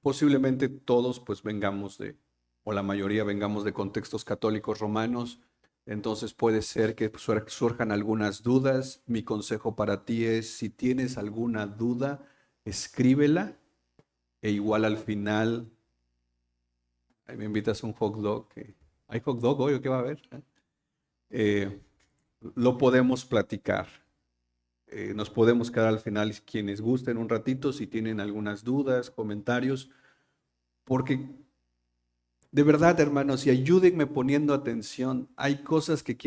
posiblemente todos pues vengamos o la mayoría vengamos de contextos católicos romanos, entonces puede ser que surjan algunas dudas. Mi consejo para ti es, si tienes alguna duda, escríbela e igual al final, ahí me invitas a un hot dog. ¿Hay hot dog hoy o qué va a haber? Eh, lo podemos platicar. Nos podemos quedar al final quienes gusten un ratito si tienen algunas dudas, comentarios, porque de verdad, hermanos, y ayúdenme poniendo atención, hay cosas que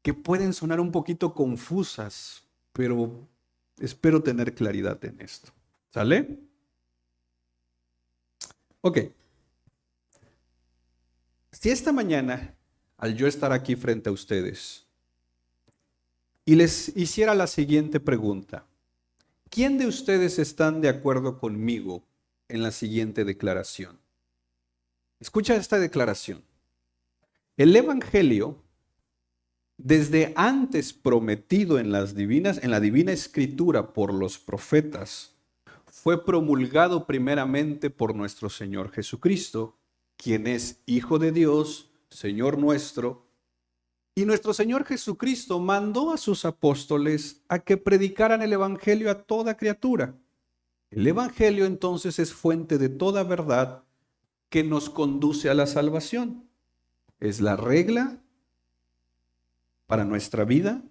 que pueden sonar un poquito confusas, pero espero tener claridad en esto. ¿Sale? Ok. Si esta mañana, al yo estar aquí frente a ustedes, y les hiciera la siguiente pregunta, ¿quién de ustedes están de acuerdo conmigo en la siguiente declaración? Escucha esta declaración. El Evangelio, desde antes prometido en en la divina escritura por los profetas, fue promulgado primeramente por nuestro Señor Jesucristo, quien es Hijo de Dios, Señor nuestro. Y nuestro Señor Jesucristo mandó a sus apóstoles a que predicaran el Evangelio a toda criatura. El Evangelio entonces es fuente de toda verdad que nos conduce a la salvación. Es la regla para nuestra vida.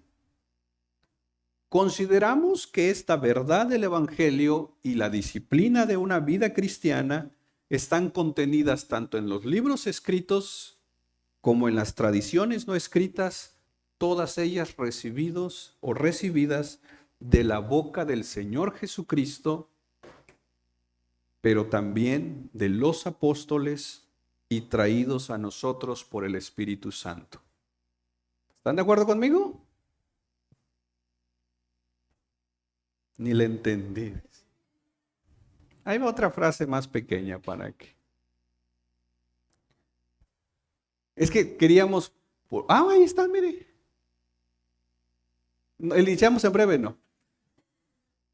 Consideramos que esta verdad del Evangelio y la disciplina de una vida cristiana están contenidas tanto en los libros escritos como en las tradiciones no escritas, todas ellas recibidos o recibidas de la boca del Señor Jesucristo, pero también de los apóstoles y traídos a nosotros por el Espíritu Santo. ¿Están de acuerdo conmigo? Ni le entendí. Ahí va otra frase más pequeña para que. Es que queríamos. Ahí está, mire. Iniciamos en breve, no.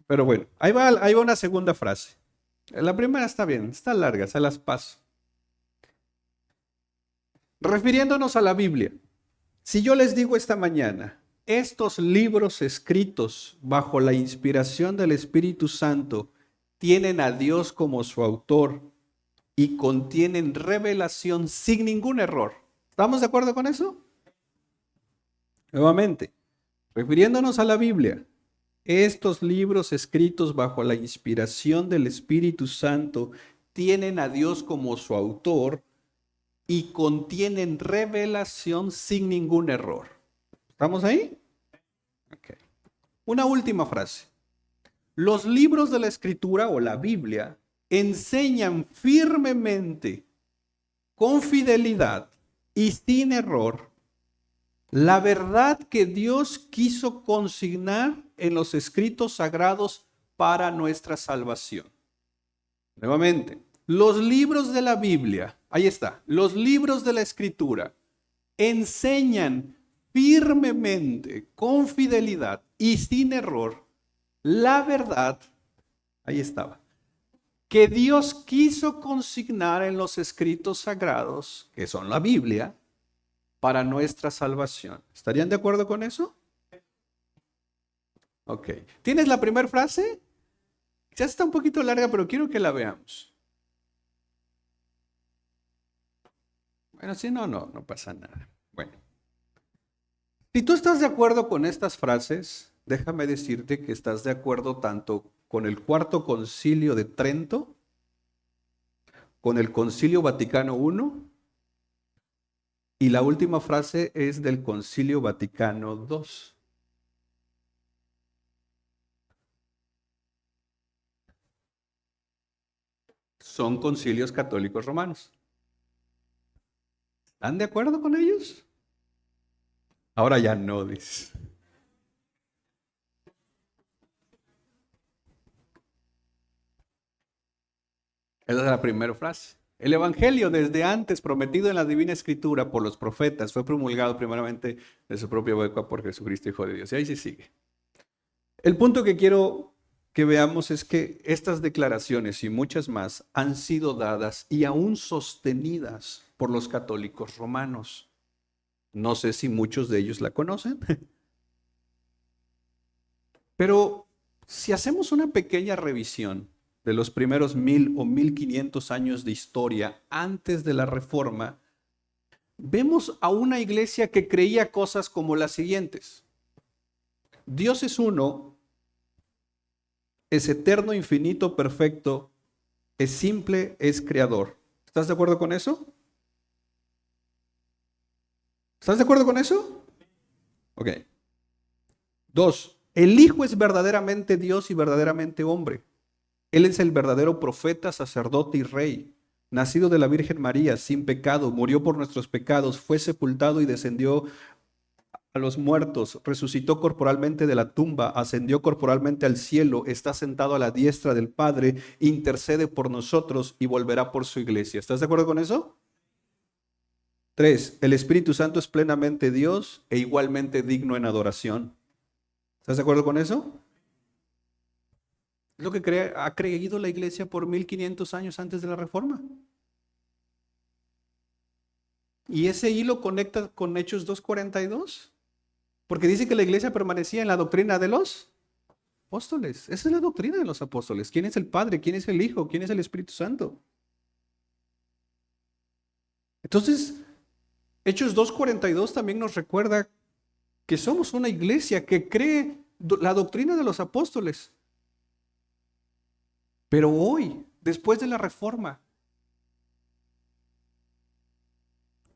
Pero bueno, ahí va una segunda frase. La primera está bien, está larga, se las paso. Refiriéndonos a la Biblia, si yo les digo esta mañana, estos libros escritos bajo la inspiración del Espíritu Santo tienen a Dios como su autor y contienen revelación sin ningún error. ¿Estamos de acuerdo con eso? Nuevamente, refiriéndonos a la Biblia, estos libros escritos bajo la inspiración del Espíritu Santo tienen a Dios como su autor y contienen revelación sin ningún error. ¿Estamos ahí? Okay. Una última frase. Los libros de la Escritura o la Biblia enseñan firmemente, con fidelidad y sin error, la verdad que Dios quiso consignar en los escritos sagrados para nuestra salvación. Nuevamente, los libros de la Biblia, ahí está, los libros de la Escritura enseñan firmemente, con fidelidad y sin error, la verdad, ahí estaba, que Dios quiso consignar en los escritos sagrados, que son la Biblia, para nuestra salvación. ¿Estarían de acuerdo con eso? Ok. ¿Tienes la primera frase? Ya está un poquito larga, pero quiero que la veamos. Bueno, si no pasa nada. Bueno. Si tú estás de acuerdo con estas frases, déjame decirte que estás de acuerdo tanto con el Cuarto Concilio de Trento, con el Concilio Vaticano I, y la última frase es del Concilio Vaticano II. Son concilios católicos romanos. ¿Están de acuerdo con ellos? Ahora ya no, dices. Esa es la primera frase. El Evangelio, desde antes prometido en la Divina Escritura por los profetas, fue promulgado primeramente de su propia boca por Jesucristo, Hijo de Dios. Y ahí sí sigue. El punto que quiero que veamos es que estas declaraciones y muchas más han sido dadas y aún sostenidas por los católicos romanos. No sé si muchos de ellos la conocen, pero si hacemos una pequeña revisión de los primeros 1000 o 1500 años de historia antes de la Reforma, vemos a una iglesia que creía cosas como las siguientes. Dios es uno, es eterno, infinito, perfecto, es simple, es creador. ¿Estás de acuerdo con eso? ¿Estás de acuerdo con eso? Ok. 2. El Hijo es verdaderamente Dios y verdaderamente hombre. Él es el verdadero profeta, sacerdote y rey, nacido de la Virgen María, sin pecado, murió por nuestros pecados, fue sepultado y descendió a los muertos, resucitó corporalmente de la tumba, ascendió corporalmente al cielo, está sentado a la diestra del Padre, intercede por nosotros y volverá por su iglesia. ¿Estás de acuerdo con eso? 3. El Espíritu Santo es plenamente Dios e igualmente digno en adoración. ¿Estás de acuerdo con eso? Es lo que ha creído la iglesia por 1500 años antes de la Reforma. Y ese hilo conecta con Hechos 2:42, porque dice que la iglesia permanecía en la doctrina de los apóstoles. Esa es la doctrina de los apóstoles. ¿Quién es el Padre? ¿Quién es el Hijo? ¿Quién es el Espíritu Santo? Entonces, Hechos 2:42 también nos recuerda que somos una iglesia que cree la doctrina de los apóstoles. Pero hoy, después de la Reforma,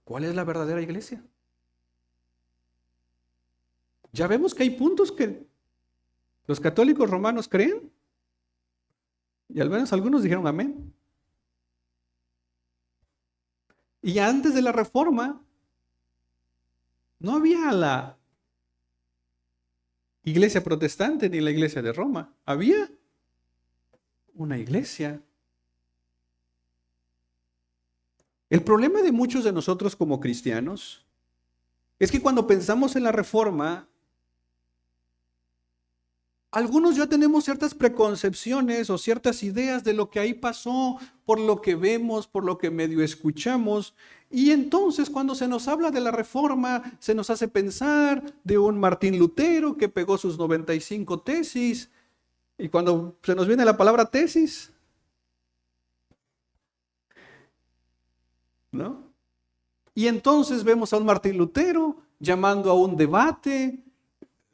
¿cuál es la verdadera iglesia? Ya vemos que hay puntos que los católicos romanos creen y al menos algunos dijeron amén. Y antes de la Reforma no había la iglesia protestante ni la iglesia de Roma. Había una iglesia. El problema de muchos de nosotros como cristianos es que cuando pensamos en la Reforma, algunos ya tenemos ciertas preconcepciones o ciertas ideas de lo que ahí pasó, por lo que vemos, por lo que medio escuchamos. Y entonces cuando se nos habla de la Reforma, se nos hace pensar de un Martín Lutero que pegó sus 95 tesis. Y cuando se nos viene la palabra tesis, ¿no? Y entonces vemos a un Martín Lutero llamando a un debate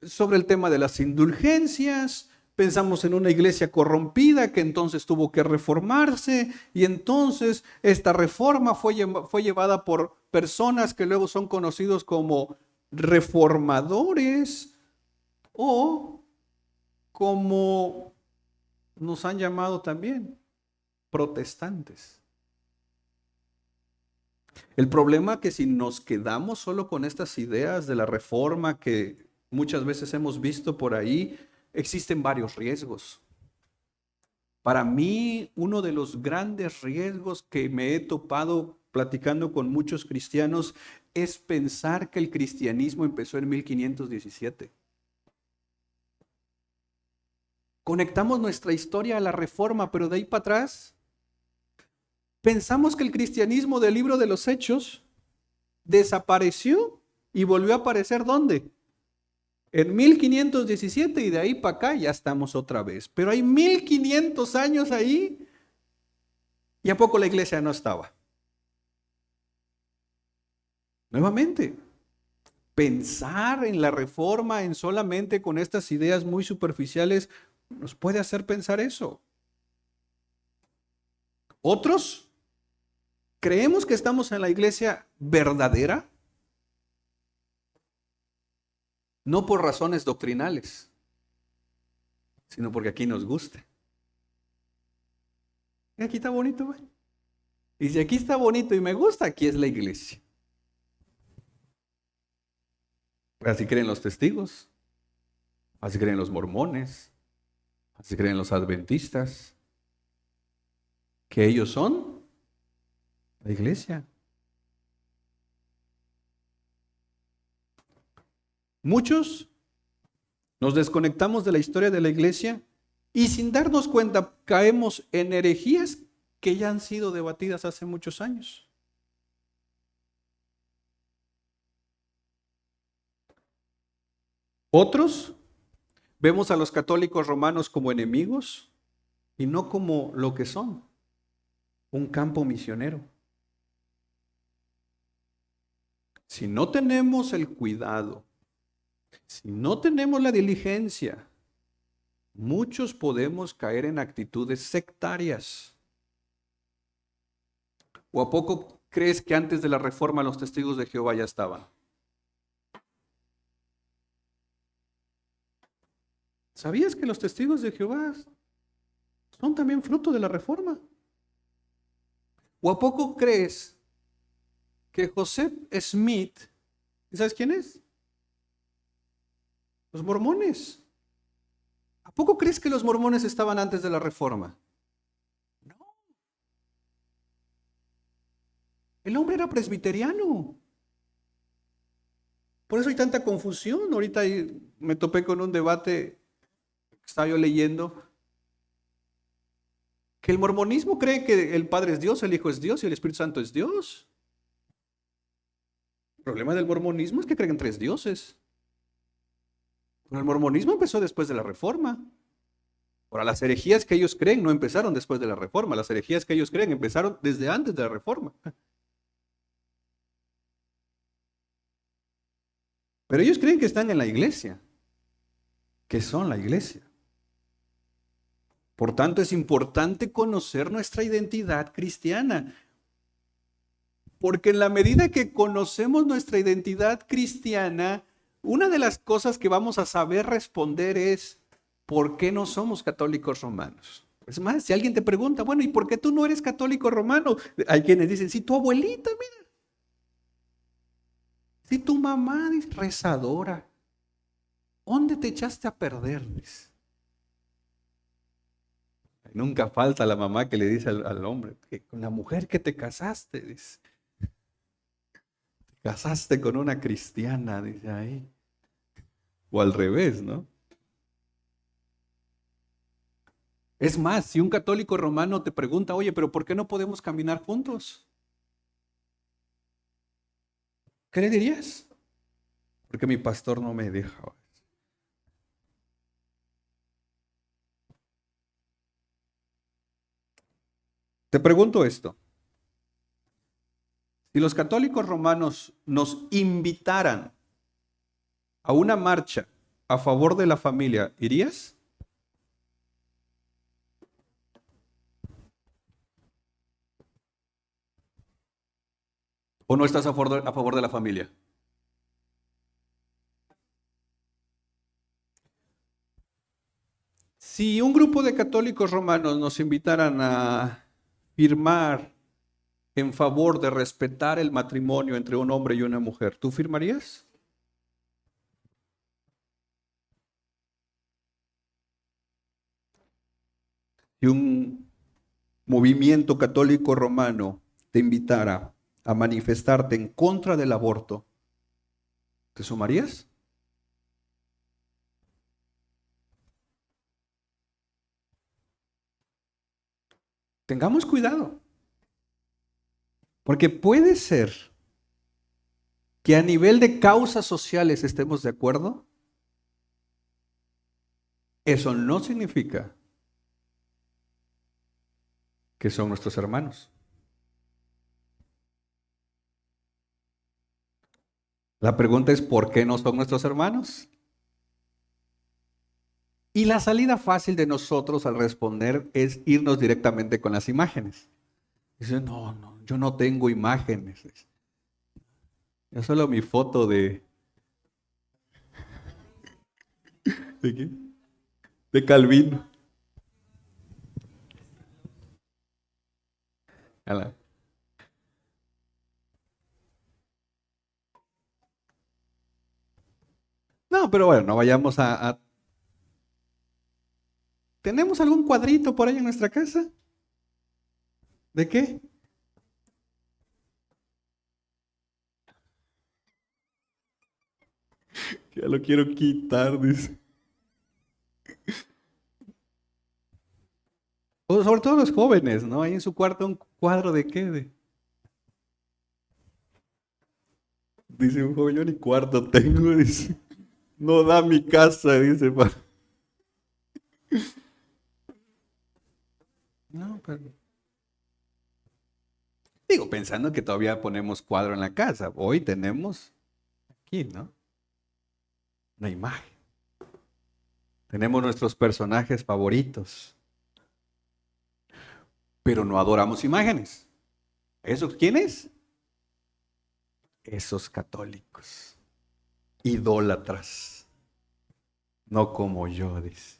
sobre el tema de las indulgencias. Pensamos en una iglesia corrompida que entonces tuvo que reformarse y entonces esta reforma fue llevada por personas que luego son conocidos como reformadores o como nos han llamado también protestantes. El problema es que si nos quedamos solo con estas ideas de la reforma que muchas veces hemos visto por ahí, existen varios riesgos. Para mí, uno de los grandes riesgos que me he topado platicando con muchos cristianos es pensar que el cristianismo empezó en 1517. Conectamos nuestra historia a la reforma, pero de ahí para atrás pensamos que el cristianismo del libro de los Hechos desapareció y volvió a aparecer ¿dónde? En 1517 y de ahí para acá ya estamos otra vez. Pero hay 1500 años ahí y a poco la iglesia no estaba. Nuevamente, pensar en la reforma en solamente con estas ideas muy superficiales nos puede hacer pensar eso. Otros creemos que estamos en la iglesia verdadera, no por razones doctrinales, sino porque aquí nos gusta. Y aquí está bonito, güey. Y si aquí está bonito y me gusta, aquí es la iglesia. Así creen los testigos, así creen los mormones, así creen los adventistas, que ellos son la iglesia. Muchos nos desconectamos de la historia de la iglesia Y sin darnos cuenta, caemos en herejías que ya han sido debatidas hace muchos años. Otros vemos a los católicos romanos como enemigos y no como lo que son, un campo misionero. Si no tenemos el cuidado, si no tenemos la diligencia, muchos podemos caer en actitudes sectarias. ¿O a poco crees que antes de la reforma los testigos de Jehová ya estaban? ¿Sabías que los testigos de Jehová son también fruto de la reforma? ¿O a poco crees que Joseph Smith, ¿sabes quién es? Los mormones. ¿A poco crees que los mormones estaban antes de la reforma? No. El hombre era presbiteriano. Por eso hay tanta confusión. Ahorita me topé con un debate que estaba yo leyendo, que el mormonismo cree que el Padre es Dios, el Hijo es Dios y el Espíritu Santo es Dios. El problema del mormonismo es que creen en tres dioses. Pero el mormonismo empezó después de la reforma. Ahora, las herejías que ellos creen no empezaron después de la reforma. Las herejías que ellos creen empezaron desde antes de la reforma. Pero ellos creen que están en la iglesia, que son la iglesia. Por tanto, es importante conocer nuestra identidad cristiana. Porque en la medida que conocemos nuestra identidad cristiana, una de las cosas que vamos a saber responder es, ¿por qué no somos católicos romanos? Es más, si alguien te pregunta, bueno, ¿y por qué tú no eres católico romano? Hay quienes dicen, si tu abuelita, mira, si tu mamá es rezadora, ¿dónde te echaste a perder? Dice. Nunca falta la mamá que le dice al hombre, que con la mujer que te casaste, dice, te casaste con una cristiana, dice ahí. O al revés, ¿no? Es más, si un católico romano te pregunta, oye, pero ¿por qué no podemos caminar juntos? ¿Qué le dirías? Porque mi pastor no me deja. Te pregunto esto. Si los católicos romanos nos invitaran a una marcha a favor de la familia, ¿irías? ¿O no estás a favor de la familia? Si un grupo de católicos romanos nos invitaran a firmar en favor de respetar el matrimonio entre un hombre y una mujer, ¿tú firmarías? Si un movimiento católico romano te invitara a manifestarte en contra del aborto, ¿te sumarías? Tengamos cuidado, porque puede ser que a nivel de causas sociales estemos de acuerdo. Eso no significa que son nuestros hermanos. La pregunta es, ¿por qué no son nuestros hermanos? Y la salida fácil de nosotros al responder es irnos directamente con las imágenes. Dice, no, no, yo no tengo imágenes. Es solo mi foto ¿de qué? De Calvino. Ala. No, pero bueno, no vayamos ¿Tenemos algún cuadrito por ahí en nuestra casa? ¿De qué? Ya lo quiero quitar, dice. sobre todo los jóvenes, ¿no? Ahí en su cuarto un cuadro de qué, dice un joven, yo ni cuarto tengo, dice, no da mi casa, dice, no, pero digo, pensando que todavía ponemos cuadro en la casa, hoy tenemos aquí, ¿no? Una imagen. Tenemos nuestros personajes favoritos, pero no adoramos imágenes. ¿Esos quiénes? Esos católicos, idólatras, no como yo, dice.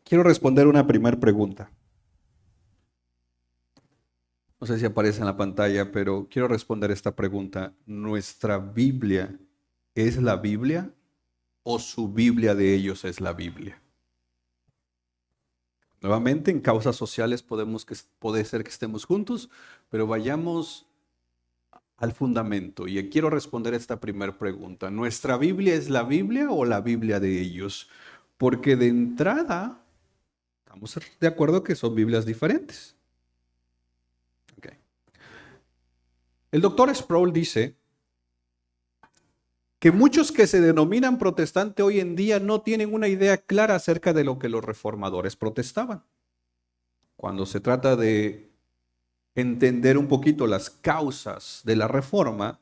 Quiero responder una primera pregunta. No sé si aparece en la pantalla, pero quiero responder esta pregunta. ¿Nuestra Biblia es la Biblia o su Biblia de ellos es la Biblia? Nuevamente, en causas sociales puede ser que estemos juntos, pero vayamos al fundamento. Y quiero responder esta primera pregunta. ¿Nuestra Biblia es la Biblia o la Biblia de ellos? Porque de entrada, estamos de acuerdo que son Biblias diferentes. Okay. El doctor Sproul dice que muchos que se denominan protestante hoy en día no tienen una idea clara acerca de lo que los reformadores protestaban. Cuando se trata de entender un poquito las causas de la reforma,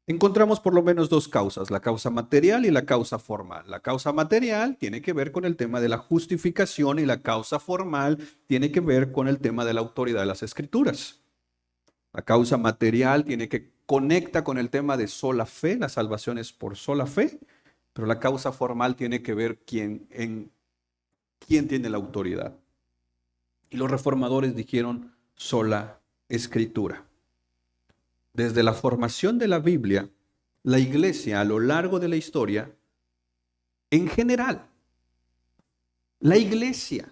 encontramos por lo menos dos causas, la causa material y la causa formal. La causa material tiene que ver con el tema de la justificación y la causa formal tiene que ver con el tema de la autoridad de las escrituras. La causa material tiene que conecta con el tema de sola fe, la salvación es por sola fe, pero la causa formal tiene que ver quién tiene la autoridad. Y los reformadores dijeron sola escritura. Desde la formación de la Biblia, la iglesia a lo largo de la historia, en general, la iglesia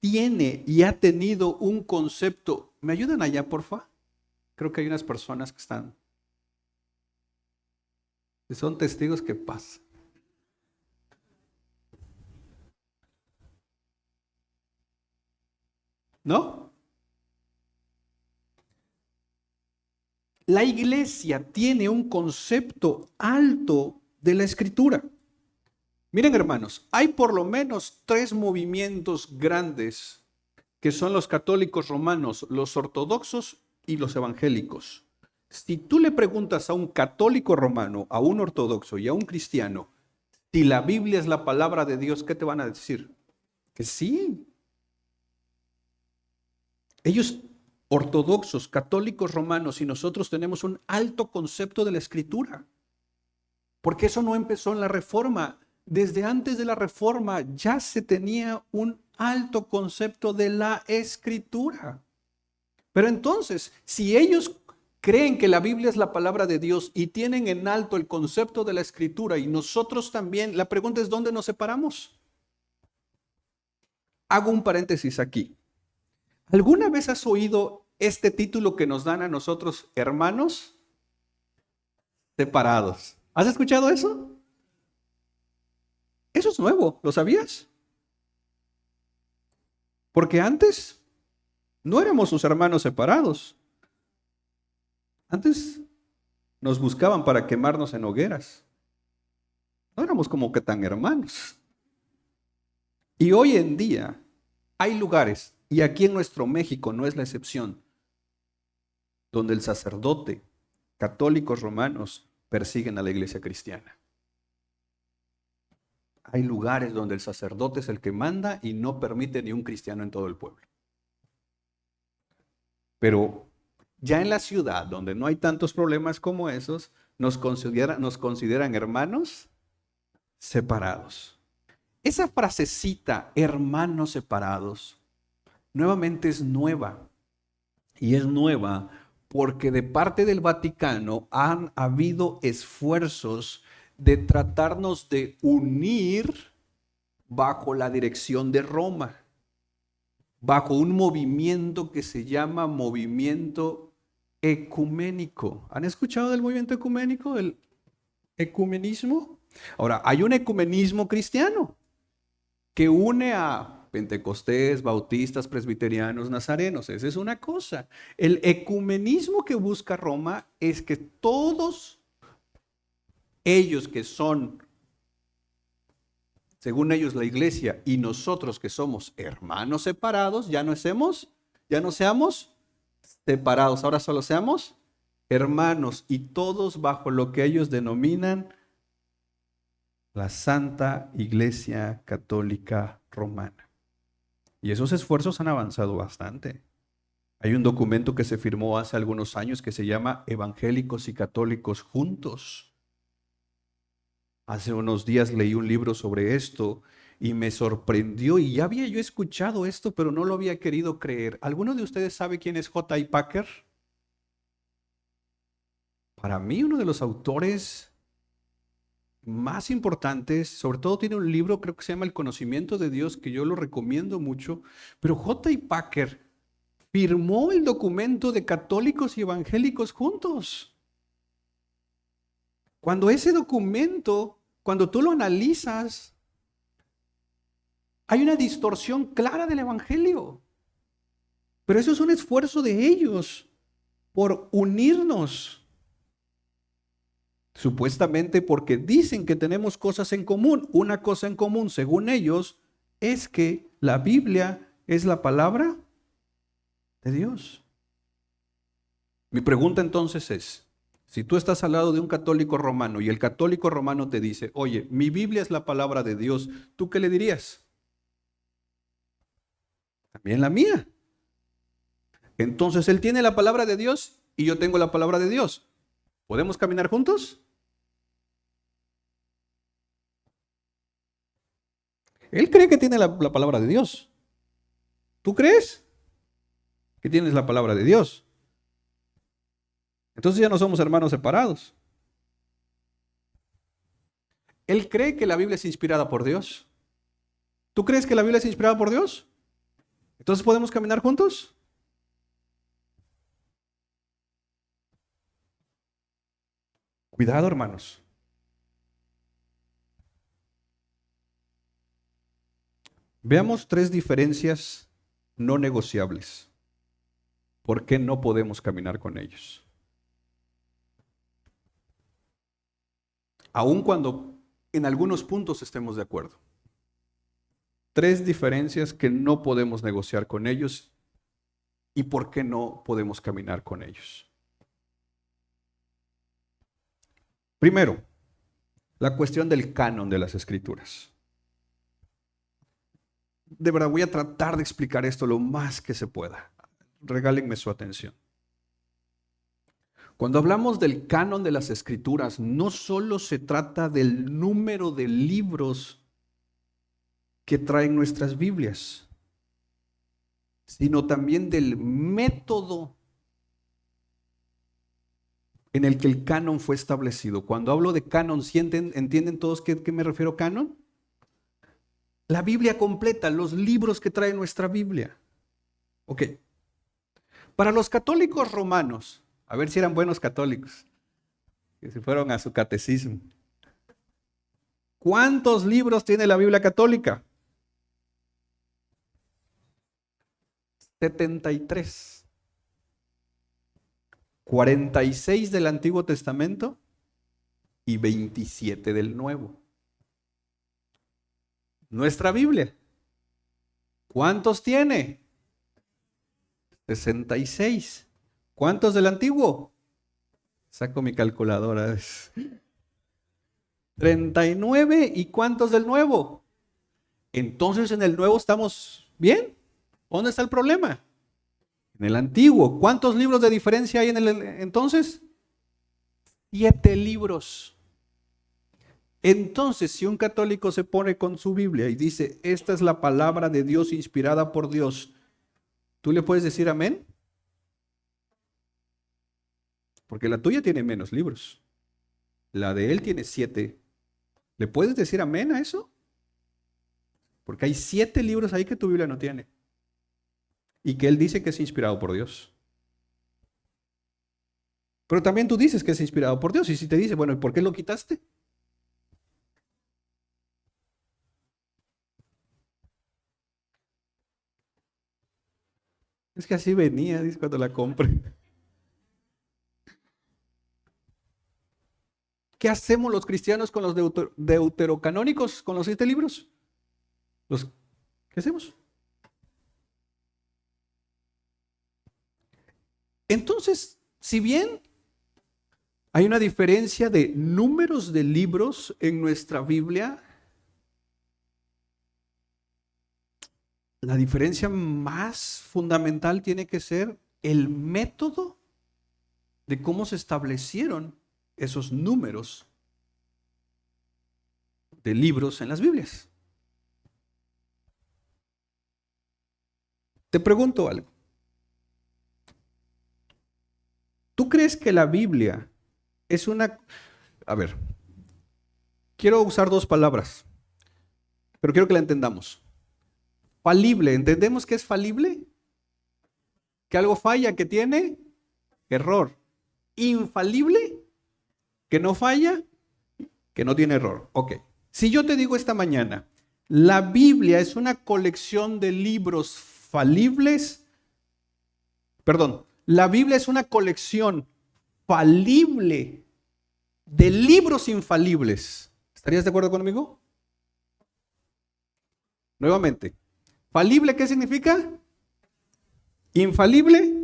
tiene y ha tenido un concepto. ¿Me ayudan allá, porfa? Creo que hay unas personas que son testigos que pasan. ¿No? La iglesia tiene un concepto alto de la escritura. Miren, hermanos, hay por lo menos tres movimientos grandes que son los católicos romanos, los ortodoxos y los evangélicos. Si tú le preguntas a un católico romano, a un ortodoxo y a un cristiano si la Biblia es la palabra de Dios, ¿qué te van a decir? Que sí. Ellos, ortodoxos, católicos romanos, y nosotros tenemos un alto concepto de la escritura. Porque eso no empezó en la Reforma. Desde antes de la Reforma ya se tenía un alto concepto de la escritura. Pero entonces, si ellos creen que la Biblia es la palabra de Dios y tienen en alto el concepto de la escritura y nosotros también, la pregunta es ¿dónde nos separamos? Hago un paréntesis aquí. ¿Alguna vez has oído este título que nos dan a nosotros, hermanos separados? ¿Has escuchado eso? Eso es nuevo, ¿lo sabías? Porque antes no éramos sus hermanos separados. Antes nos buscaban para quemarnos en hogueras. No éramos como que tan hermanos. Y hoy en día hay lugares, y aquí en nuestro México no es la excepción, donde el sacerdote, católicos romanos, persiguen a la iglesia cristiana. Hay lugares donde el sacerdote es el que manda y no permite ni un cristiano en todo el pueblo. Pero ya en la ciudad, donde no hay tantos problemas como esos, nos consideran hermanos separados. Esa frasecita, hermanos separados, nuevamente es nueva. Y es nueva porque de parte del Vaticano han habido esfuerzos de tratarnos de unir bajo la dirección de Roma, bajo un movimiento que se llama movimiento ecuménico. ¿Han escuchado del movimiento ecuménico, del ecumenismo? Ahora, hay un ecumenismo cristiano que une a pentecostés, bautistas, presbiterianos, nazarenos. Esa es una cosa. El ecumenismo que busca Roma es que todos ellos que son, según ellos, la iglesia, y nosotros que somos hermanos separados, ya no seamos separados, ahora solo seamos hermanos, y todos bajo lo que ellos denominan la Santa Iglesia Católica Romana. Y esos esfuerzos han avanzado bastante. Hay un documento que se firmó hace algunos años que se llama Evangélicos y Católicos Juntos. Hace unos días leí un libro sobre esto y me sorprendió, y ya había yo escuchado esto, pero no lo había querido creer. ¿Alguno de ustedes sabe quién es J.I. Packer? Para mí, uno de los autores más importantes, sobre todo tiene un libro, creo que se llama El conocimiento de Dios, que yo lo recomiendo mucho, pero J.I. Packer firmó el documento de católicos y evangélicos juntos. Cuando ese documento, cuando tú lo analizas, hay una distorsión clara del evangelio. Pero eso es un esfuerzo de ellos por unirnos. Supuestamente porque dicen que tenemos cosas en común. Una cosa en común, según ellos, es que la Biblia es la palabra de Dios. Mi pregunta entonces es, si tú estás al lado de un católico romano y el católico romano te dice, oye, mi Biblia es la palabra de Dios, ¿tú qué le dirías? También la mía. Entonces él tiene la palabra de Dios y yo tengo la palabra de Dios. ¿Podemos caminar juntos? Él cree que tiene la palabra de Dios. ¿Tú crees que tienes la palabra de Dios? Entonces ya no somos hermanos separados. Él cree que la Biblia es inspirada por Dios. ¿Tú crees que la Biblia es inspirada por Dios? Entonces ¿podemos caminar juntos? Cuidado, hermanos. Veamos 3 diferencias no negociables. ¿Por qué no podemos caminar con ellos? Aun cuando en algunos puntos estemos de acuerdo. 3 diferencias que no podemos negociar con ellos y por qué no podemos caminar con ellos. Primero, la cuestión del canon de las Escrituras. De verdad, voy a tratar de explicar esto lo más que se pueda. Regálenme su atención. Cuando hablamos del canon de las Escrituras, no solo se trata del número de libros que traen nuestras Biblias, sino también del método en el que el canon fue establecido. Cuando hablo de canon, ¿sí entienden todos qué me refiero a canon? La Biblia completa, los libros que trae nuestra Biblia. Ok. Para los católicos romanos, a ver si eran buenos católicos, que se fueron a su catecismo. ¿Cuántos libros tiene la Biblia católica? 73. 46 del Antiguo Testamento y 27 del Nuevo. Nuestra Biblia, ¿cuántos tiene? 66. ¿Cuántos del Antiguo? Saco mi calculadora. 39. ¿Y cuántos del Nuevo? Entonces en el Nuevo estamos bien. ¿Dónde está el problema? En el Antiguo. ¿Cuántos libros de diferencia hay en el entonces? 7 libros. Entonces, si un católico se pone con su Biblia y dice, esta es la palabra de Dios inspirada por Dios, ¿tú le puedes decir amén? Porque la tuya tiene menos libros. La de él tiene 7. ¿Le puedes decir amén a eso? Porque hay 7 libros ahí que tu Biblia no tiene. Y que él dice que es inspirado por Dios. Pero también tú dices que es inspirado por Dios. Y si te dice, bueno, ¿y por qué lo quitaste? Es que así venía, dice cuando la compré. ¿Qué hacemos los cristianos con los deuterocanónicos, con los 7 libros? ¿Qué hacemos? Entonces, si bien hay una diferencia de números de libros en nuestra Biblia, la diferencia más fundamental tiene que ser el método de cómo se establecieron esos números de libros en las Biblias. Te pregunto algo. ¿Tú crees que la Biblia es una... A ver, quiero usar 2 palabras, pero quiero que la entendamos. Falible, ¿entendemos qué es falible? Que algo falla, que tiene error. Infalible, que no falla, que no tiene error. Ok. Si yo te digo esta mañana, la Biblia es una colección de libros falibles, perdón, la Biblia es una colección falible de libros infalibles. ¿Estarías de acuerdo conmigo? Nuevamente, ¿falible qué significa? ¿Infalible?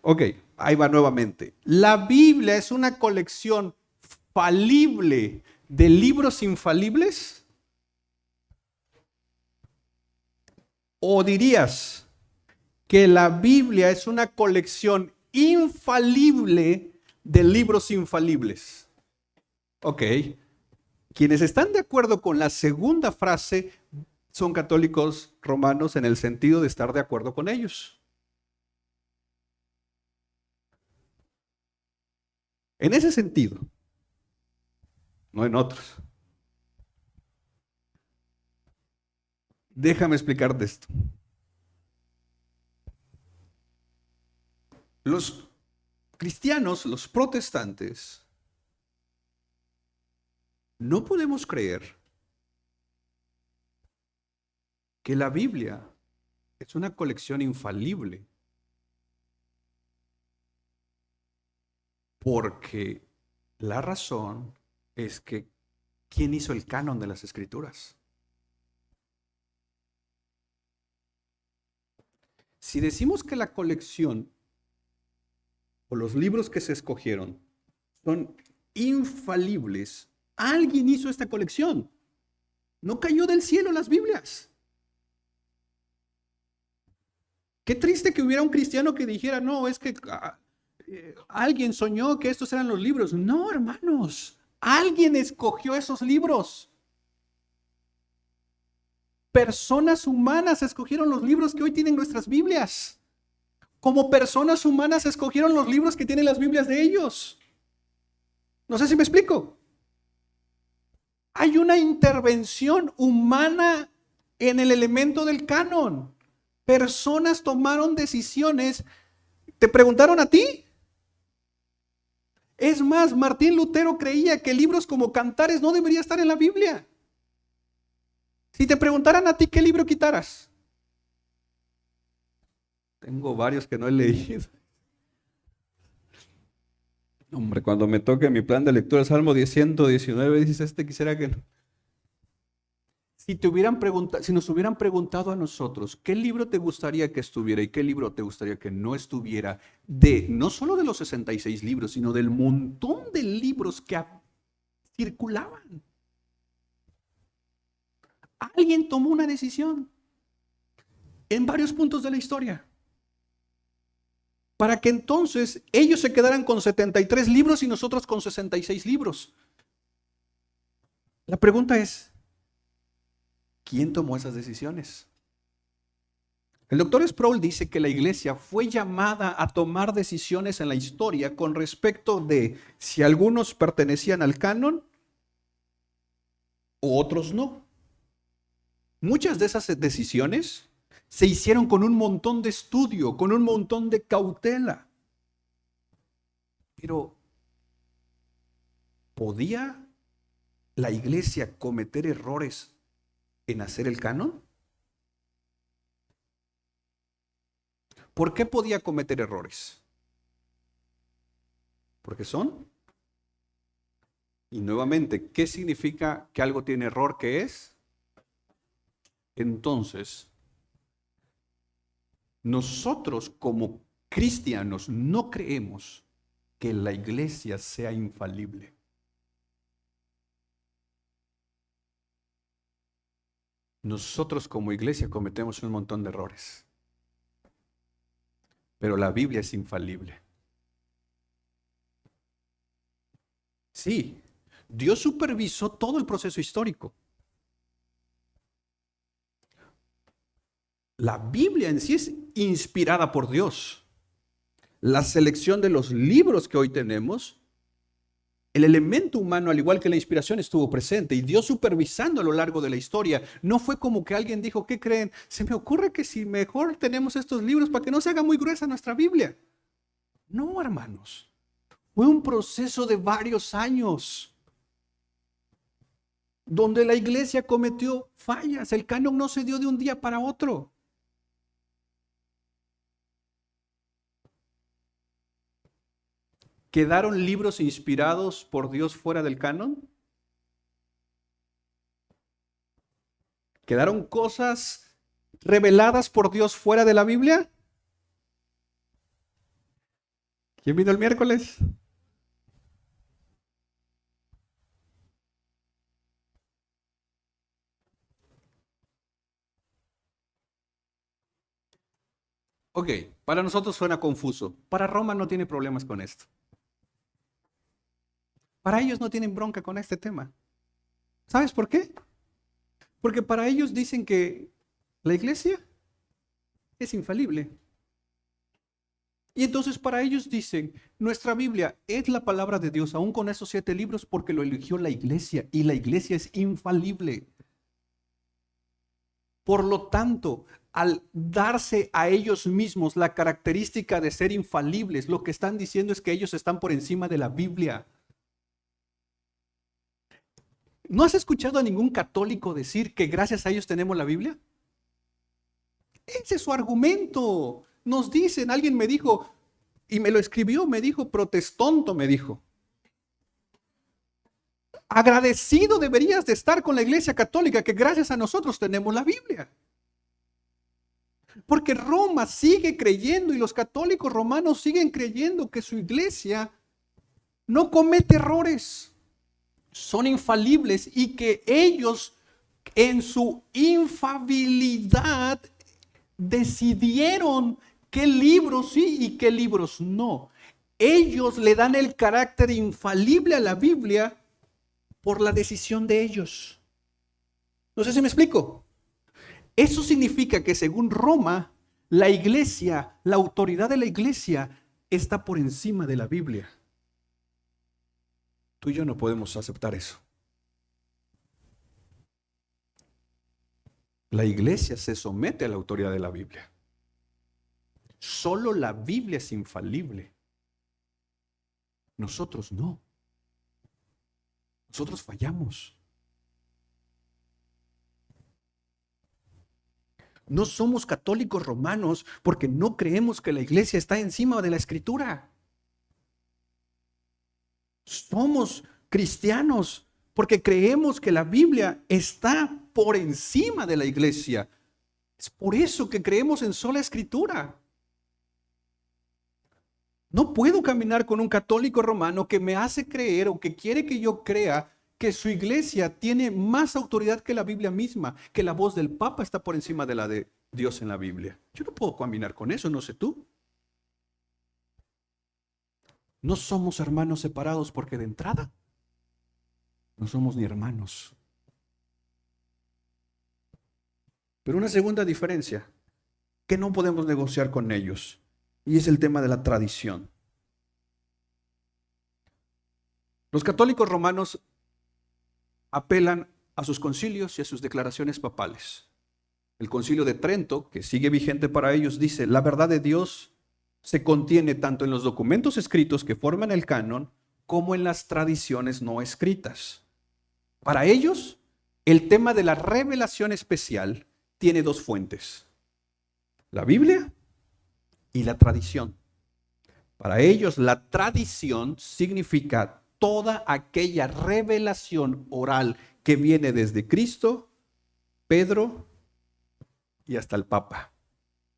Ok, ahí va nuevamente. La Biblia es una colección falible de libros infalibles. ¿O dirías que la Biblia es una colección infalible de libros infalibles? Ok. Quienes están de acuerdo con la segunda frase son católicos romanos en el sentido de estar de acuerdo con ellos. En ese sentido, no en otros. Déjame explicarte esto. Los cristianos, los protestantes, no podemos creer que la Biblia es una colección infalible, porque la razón es que ¿quién hizo el canon de las Escrituras? Si decimos que la colección o los libros que se escogieron son infalibles, alguien hizo esta colección. No cayó del cielo las Biblias. Qué triste que hubiera un cristiano que dijera, no, es que alguien soñó que estos eran los libros. No, hermanos, alguien escogió esos libros. Personas humanas escogieron los libros que hoy tienen nuestras Biblias. Como personas humanas escogieron los libros que tienen las Biblias de ellos. No sé si me explico. Hay una intervención humana en el elemento del canon. Personas tomaron decisiones. ¿Te preguntaron a ti? Es más, Martín Lutero creía que libros como Cantares no deberían estar en la Biblia. Si te preguntaran a ti, ¿qué libro quitaras? Tengo varios que no he leído. Hombre, cuando me toque mi plan de lectura, Salmo 119, dices, quisiera que no. Si nos hubieran preguntado a nosotros, ¿qué libro te gustaría que estuviera y qué libro te gustaría que no estuviera? No solo de los 66 libros, sino del montón de libros que circulaban. Alguien tomó una decisión en varios puntos de la historia para que entonces ellos se quedaran con 73 libros y nosotros con 66 libros. La pregunta es, ¿quién tomó esas decisiones? El doctor Sproul dice que la iglesia fue llamada a tomar decisiones en la historia con respecto de si algunos pertenecían al canon o otros no. Muchas de esas decisiones se hicieron con un montón de estudio, con un montón de cautela. Pero, ¿podía la iglesia cometer errores en hacer el canon? ¿Por qué podía cometer errores? Porque son. Y nuevamente, ¿qué significa que algo tiene error? ¿Qué es? Entonces, nosotros como cristianos no creemos que la iglesia sea infalible. Nosotros como iglesia cometemos un montón de errores, pero la Biblia es infalible. Sí, Dios supervisó todo el proceso histórico. La Biblia en sí es inspirada por Dios. La selección de los libros que hoy tenemos, el elemento humano, al igual que la inspiración, estuvo presente y Dios supervisando a lo largo de la historia. No fue como que alguien dijo, ¿qué creen? Se me ocurre que si mejor tenemos estos libros para que no se haga muy gruesa nuestra Biblia. No, hermanos. Fue un proceso de varios años donde la iglesia cometió fallas. El canon no se dio de un día para otro. ¿Quedaron libros inspirados por Dios fuera del canon? ¿Quedaron cosas reveladas por Dios fuera de la Biblia? ¿Quién vino el miércoles? Ok, para nosotros suena confuso. Para Roma no tiene problemas con esto. Para ellos no tienen bronca con este tema. ¿Sabes por qué? Porque para ellos dicen que la iglesia es infalible. Y entonces para ellos dicen, nuestra Biblia es la palabra de Dios, aún con esos 7 libros, porque lo eligió la iglesia y la iglesia es infalible. Por lo tanto, al darse a ellos mismos la característica de ser infalibles, lo que están diciendo es que ellos están por encima de la Biblia. ¿No has escuchado a ningún católico decir que gracias a ellos tenemos la Biblia? Ese es su argumento. Nos dicen, alguien me dijo, y me lo escribió, me dijo, protestonto, me dijo. Agradecido deberías de estar con la Iglesia Católica que gracias a nosotros tenemos la Biblia. Porque Roma sigue creyendo y los católicos romanos siguen creyendo que su iglesia no comete errores, son infalibles y que ellos en su infabilidad decidieron qué libros sí y qué libros no. Ellos le dan el carácter infalible a la Biblia por la decisión de ellos. No sé si me explico. Eso significa que según Roma, la iglesia, la autoridad de la iglesia está por encima de la Biblia. Tú y yo no podemos aceptar eso. La iglesia se somete a la autoridad de la Biblia. Solo la Biblia es infalible. Nosotros no. Nosotros fallamos. No somos católicos romanos porque no creemos que la iglesia está encima de la escritura. Somos cristianos porque creemos que la Biblia está por encima de la iglesia. Es por eso que creemos en sola escritura. No puedo caminar con un católico romano que me hace creer o que quiere que yo crea que su iglesia tiene más autoridad que la Biblia misma, que la voz del Papa está por encima de la de Dios en la Biblia. Yo no puedo caminar con eso, no sé tú. No somos hermanos separados porque de entrada no somos ni hermanos. Pero una segunda diferencia que no podemos negociar con ellos, y es el tema de la tradición. Los católicos romanos apelan a sus concilios y a sus declaraciones papales. El concilio de Trento, que sigue vigente para ellos, dice, la verdad de Dios se contiene tanto en los documentos escritos que forman el canon, como en las tradiciones no escritas. Para ellos, el tema de la revelación especial tiene 2 fuentes, la Biblia y la tradición. Para ellos la tradición significa toda aquella revelación oral que viene desde Cristo, Pedro y hasta el Papa.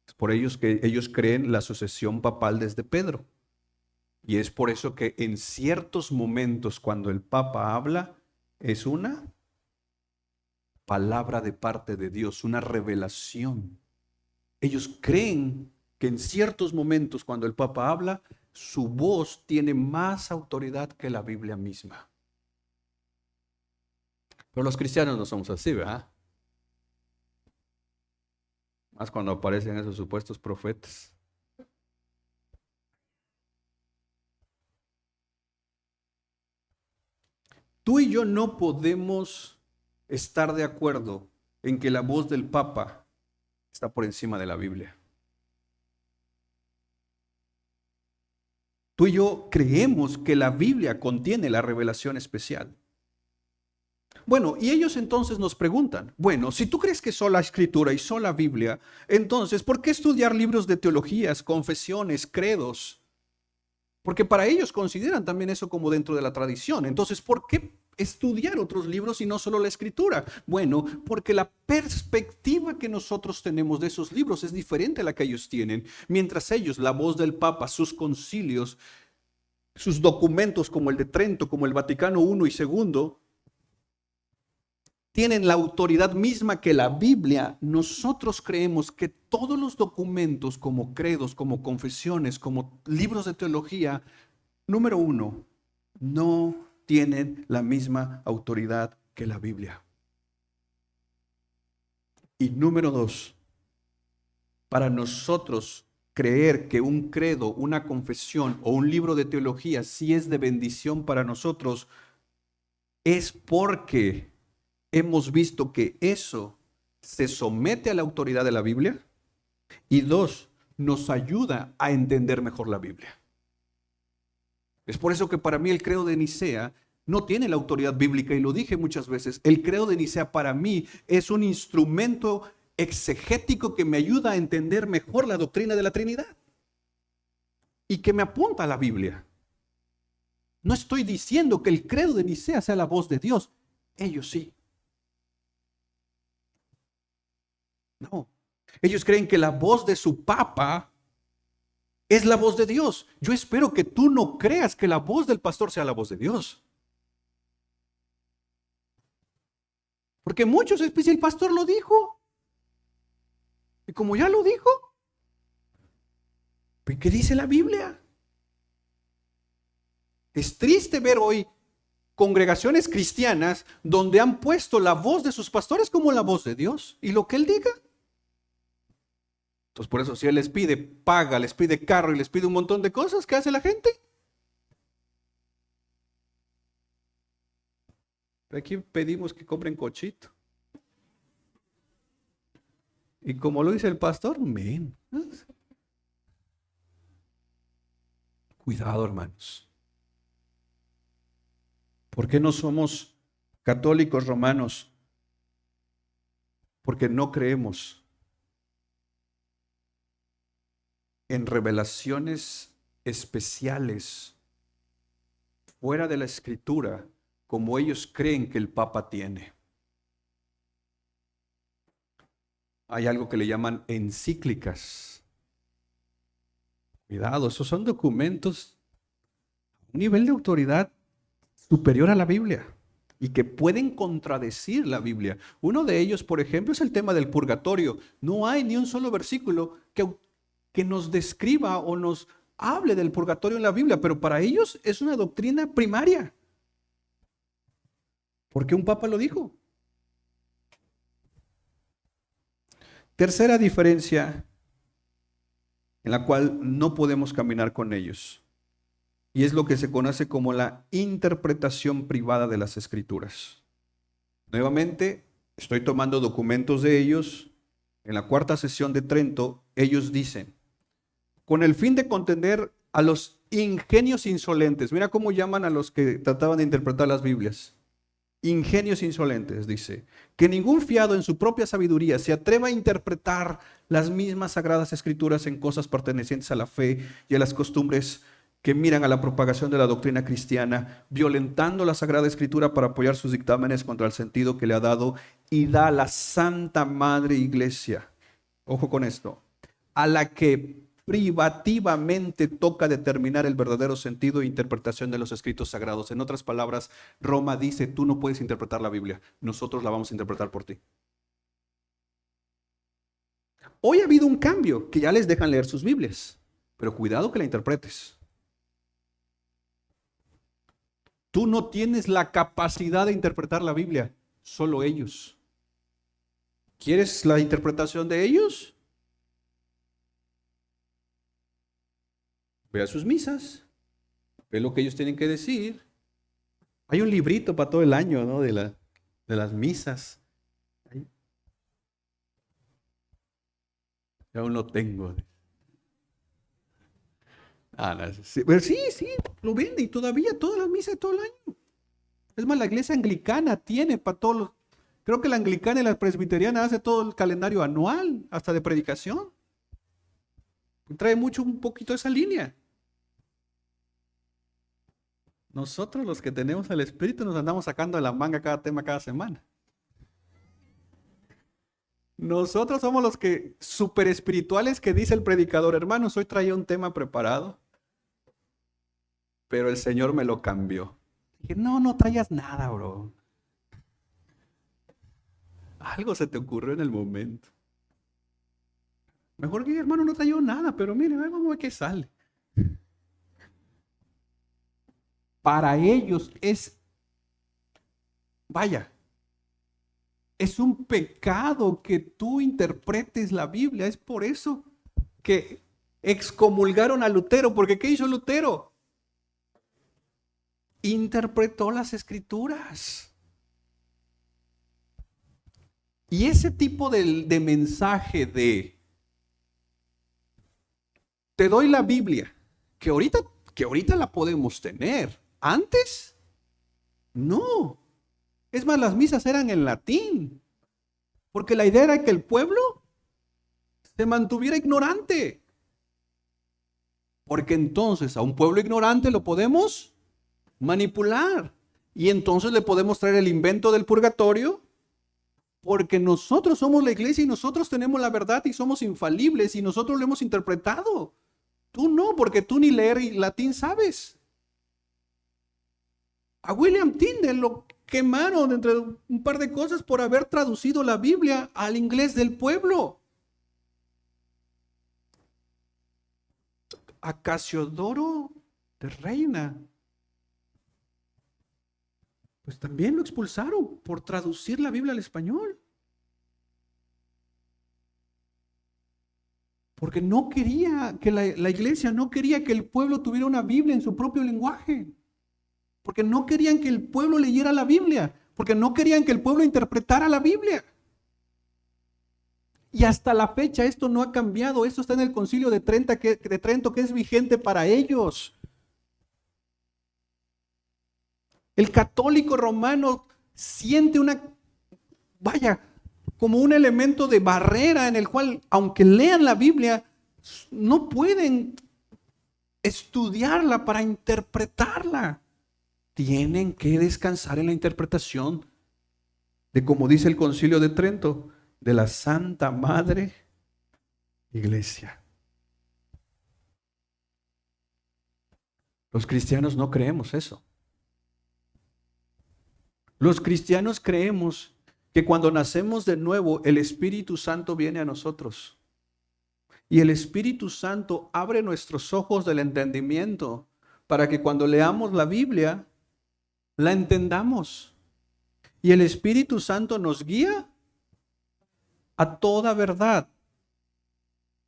Es por ellos que ellos creen la sucesión papal desde Pedro. Y es por eso que en ciertos momentos cuando el Papa habla, es una palabra de parte de Dios, una revelación. Ellos creen que en ciertos momentos cuando el Papa habla, su voz tiene más autoridad que la Biblia misma. Pero los cristianos no somos así, ¿verdad? Más cuando aparecen esos supuestos profetas. Tú y yo no podemos estar de acuerdo en que la voz del Papa está por encima de la Biblia. Tú y yo creemos que la Biblia contiene la revelación especial. Bueno, y ellos entonces nos preguntan, bueno, si tú crees que sola Escritura y sola Biblia, entonces, ¿por qué estudiar libros de teologías, confesiones, credos? Porque para ellos consideran también eso como dentro de la tradición. Entonces, ¿por qué estudiar otros libros y no solo la Escritura? Bueno, porque la perspectiva que nosotros tenemos de esos libros es diferente a la que ellos tienen. Mientras ellos, la voz del Papa, sus concilios, sus documentos como el de Trento, como el Vaticano I y II, tienen la autoridad misma que la Biblia. Nosotros creemos que todos los documentos como credos, como confesiones, como libros de teología, número uno, no tienen la misma autoridad que la Biblia. Y número dos, para nosotros creer que un credo, una confesión o un libro de teología sí es de bendición para nosotros, es porque hemos visto que eso se somete a la autoridad de la Biblia y dos, nos ayuda a entender mejor la Biblia. Es por eso que para mí el credo de Nicea no tiene la autoridad bíblica y lo dije muchas veces. El credo de Nicea para mí es un instrumento exegético que me ayuda a entender mejor la doctrina de la Trinidad y que me apunta a la Biblia. No estoy diciendo que el credo de Nicea sea la voz de Dios. Ellos sí. No. Ellos creen que la voz de su papa es la voz de Dios. Yo espero que tú no creas que la voz del pastor sea la voz de Dios. Porque muchos es, pues, el pastor lo dijo. Y como ya lo dijo, pues, ¿qué dice la Biblia? Es triste ver hoy congregaciones cristianas donde han puesto la voz de sus pastores como la voz de Dios. Y lo que él diga. Entonces, por eso, si él les pide paga, les pide carro y les pide un montón de cosas, ¿qué hace la gente? Aquí pedimos que compren cochito. Y como lo dice el pastor, men. Cuidado, hermanos. ¿Por qué no somos católicos romanos? Porque no creemos en revelaciones especiales fuera de la Escritura, como ellos creen que el Papa tiene. Hay algo que le llaman encíclicas. Cuidado, esos son documentos a un nivel de autoridad superior a la Biblia y que pueden contradecir la Biblia. Uno de ellos, por ejemplo, es el tema del purgatorio. No hay ni un solo versículo que nos describa o nos hable del purgatorio en la Biblia, pero para ellos es una doctrina primaria. Porque un papa lo dijo. Tercera diferencia en la cual no podemos caminar con ellos. Y es lo que se conoce como la interpretación privada de las Escrituras. Nuevamente, estoy tomando documentos de ellos. En la cuarta sesión de Trento, ellos dicen, con el fin de contender a los ingenios insolentes. Mira cómo llaman a los que trataban de interpretar las Biblias. ingenios insolentes, dice, que ningún fiado en su propia sabiduría se atreva a interpretar las mismas sagradas escrituras en cosas pertenecientes a la fe y a las costumbres que miran a la propagación de la doctrina cristiana, violentando la Sagrada Escritura para apoyar sus dictámenes contra el sentido que le ha dado y da la Santa Madre Iglesia. Ojo con esto, a la que privativamente toca determinar el verdadero sentido e interpretación de los escritos sagrados. En otras palabras, Roma dice, tú no puedes interpretar la Biblia, nosotros la vamos a interpretar por ti. Hoy ha habido un cambio, que ya les dejan leer sus Biblias, pero cuidado que la interpretes. Tú no tienes la capacidad de interpretar la Biblia, solo ellos. ¿Quieres la interpretación de ellos? Ve a sus misas, ve lo que ellos tienen que decir. Hay un librito para todo el año, ¿no? De las misas. Yo aún lo tengo. Sí, pero sí, lo vende y todavía todas las misas de todo el año. Es más, la iglesia anglicana tiene para todos los... Creo que la anglicana y la presbiteriana hace todo el calendario anual, hasta de predicación. Trae mucho, un poquito esa línea. Nosotros los que tenemos el Espíritu nos andamos sacando de la manga cada tema cada semana. Nosotros somos los que super espirituales que dice el predicador, hermanos, hoy traía un tema preparado, pero el Señor me lo cambió. Dije, no traías nada, bro. Algo se te ocurrió en el momento. Mejor que hermano no traía nada, pero mire, vamos a ver qué sale. Para ellos es un pecado que tú interpretes la Biblia. Es por eso que excomulgaron a Lutero, porque ¿qué hizo Lutero? Interpretó las Escrituras. Y ese tipo de mensaje de te doy la Biblia, que ahorita la podemos tener. Antes, no. Es más, las misas eran en latín, porque la idea era que el pueblo se mantuviera ignorante. Porque entonces a un pueblo ignorante lo podemos manipular. Y entonces le podemos traer el invento del purgatorio, porque nosotros somos la iglesia y nosotros tenemos la verdad y somos infalibles y nosotros lo hemos interpretado. Tú no, porque tú ni leer latín sabes. A William Tyndale lo quemaron entre un par de cosas por haber traducido la Biblia al inglés del pueblo. A Casiodoro de Reina, pues también lo expulsaron por traducir la Biblia al español. Porque no quería que la iglesia no quería que el pueblo tuviera una Biblia en su propio lenguaje. Porque no querían que el pueblo leyera la Biblia. Porque no querían que el pueblo interpretara la Biblia. Y hasta la fecha esto no ha cambiado. Esto está en el Concilio de Trento, que es vigente para ellos. El católico romano siente como un elemento de barrera en el cual, aunque lean la Biblia, no pueden estudiarla para interpretarla. Tienen que descansar en la interpretación de, como dice el Concilio de Trento, de la Santa Madre Iglesia. Los cristianos no creemos eso. Los cristianos creemos que cuando nacemos de nuevo, el Espíritu Santo viene a nosotros. Y el Espíritu Santo abre nuestros ojos del entendimiento para que cuando leamos la Biblia, la entendamos. Y el Espíritu Santo nos guía a toda verdad.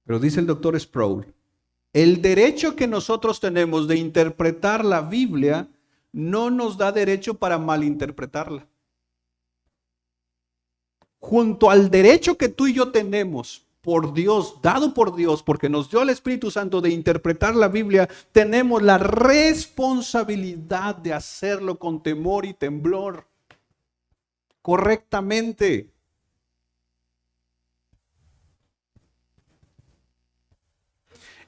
Pero dice el doctor Sproul, el derecho que nosotros tenemos de interpretar la Biblia no nos da derecho para malinterpretarla. Junto al derecho que tú y yo tenemos por Dios, dado por Dios, porque nos dio el Espíritu Santo de interpretar la Biblia, tenemos la responsabilidad de hacerlo con temor y temblor. correctamente.